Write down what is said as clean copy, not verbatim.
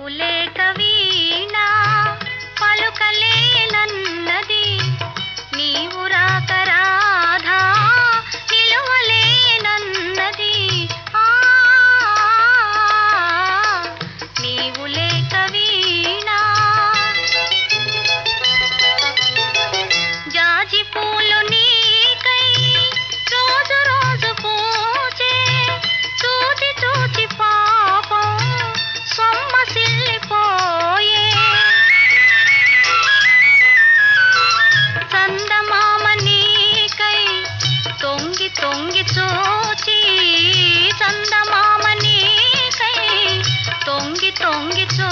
నీవు లేక వీణ పలుకలేనన్నది, నీవు రాక రాధా నిలువలేనన్నది. నీవు లేక వీణ జాజి పూలు నీకై రోజు రోజు పూచే, చూచి చూచి పాపం సొమ్మసిల్లిపోయే. చందమామ నీకై తొంగి తొంగి చూచి, చందమామ నీకై తొంగి తొంగి చూ